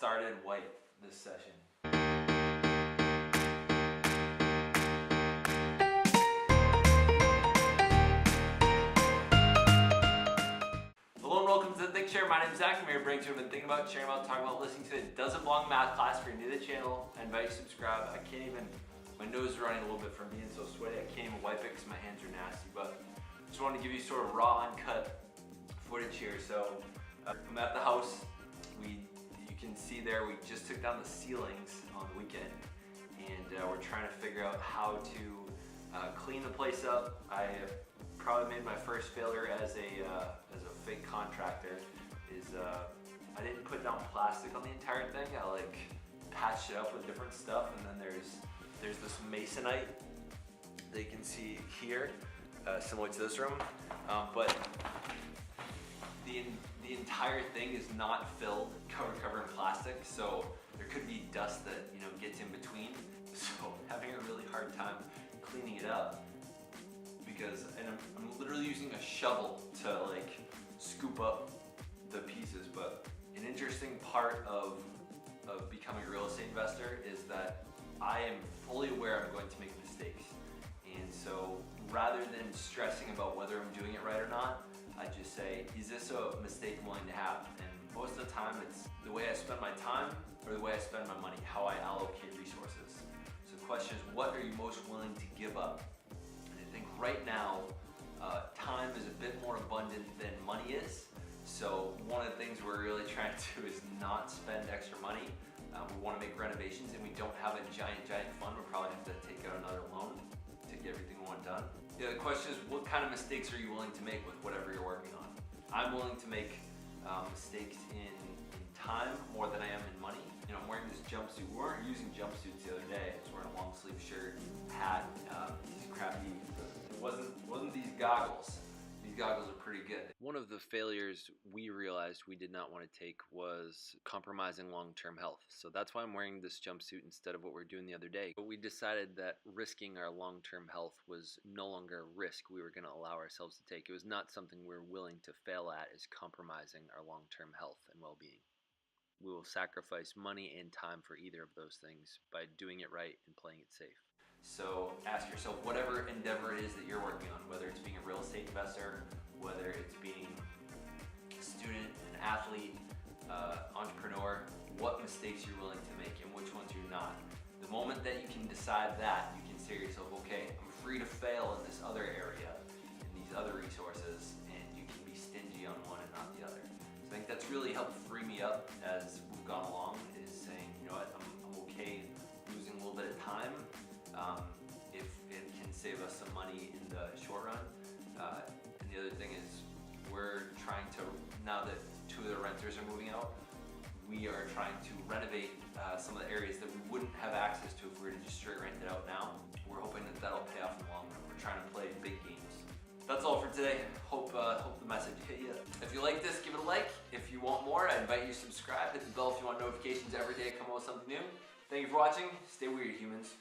started white this session. Hello and welcome to the Think Share. My name is Zach. I'm here to bring to you. I've been thinking about, sharing about, talking about, listening to the Doesn't Belong Math class. If you're new to the channel, I invite you to subscribe. I can't even, my nose is running a little bit from being so sweaty. I can't even wipe it because my hands are nasty. But just wanted to give you sort of raw, uncut footage here. So I'm at the house. You can see there, we just took down the ceilings on the weekend, and we're trying to figure out how to clean the place up. I have probably made my first failure as a fake contractor. I didn't put down plastic on the entire thing. I like patched it up with different stuff, and then there's this masonite that you can see here, similar to this room, but the entire thing is not filled, covered in plastic, so there could be dust that gets in between. So I'm having a really hard time cleaning it up because I'm literally using a shovel to like scoop up the pieces. But an interesting part of becoming a real estate investor is that I am fully aware I'm going to make mistakes. And so rather than stressing about whether I'm doing it right or not, I just say, is this a mistake I'm willing to have? And most of the time it's the way I spend my time or the way I spend my money, how I allocate resources. So the question is, what are you most willing to give up? And I think right now, time is a bit more abundant than money is. So one of the things we're really trying to do is not spend extra money. We want to make renovations and we don't have a giant fund. We'll probably have to take out another loan to get everything we want done. Yeah, the question is, what kind of mistakes are you willing to make with whatever you're working on? I'm willing to make mistakes in time more than I am in money. I'm wearing this jumpsuit. We weren't using jumpsuits the other day. I was wearing a long sleeve shirt, hat, these crappy, it wasn't these goggles. These goggles are pretty good. One of the failures we realized we did not want to take was compromising long-term health. So that's why I'm wearing this jumpsuit instead of what we were doing the other day. But we decided that risking our long-term health was no longer a risk we were going to allow ourselves to take. It was not something we were willing to fail at, is compromising our long-term health and well-being. We will sacrifice money and time for either of those things by doing it right and playing it safe. So ask yourself, whatever endeavor it is that you're working on, whether it's being a real estate investor, whether it's being a student, an athlete, entrepreneur, what mistakes you're willing to make and which ones you're not. The moment that you can decide that, you can say to yourself, okay, I'm free to fail in this other area, in these other resources, and you can be stingy on one and not the other. So I think that's really helped free me up as we've gone along, is saying, you know what, I'm okay losing a little bit of time if it can save us some money in the short run. And the other thing is, we're trying to, now that 2 of the renters are moving out, we are trying to renovate some of the areas that we wouldn't have access to if we were to just straight rent it out now. We're hoping that that'll pay off in the long run. We're trying to play big games. That's all for today. Hope the message hit you. If you like this, give it a like. If you want more, I invite you to subscribe. Hit the bell if you want notifications every day I come out with something new. Thank you for watching. Stay weird, humans.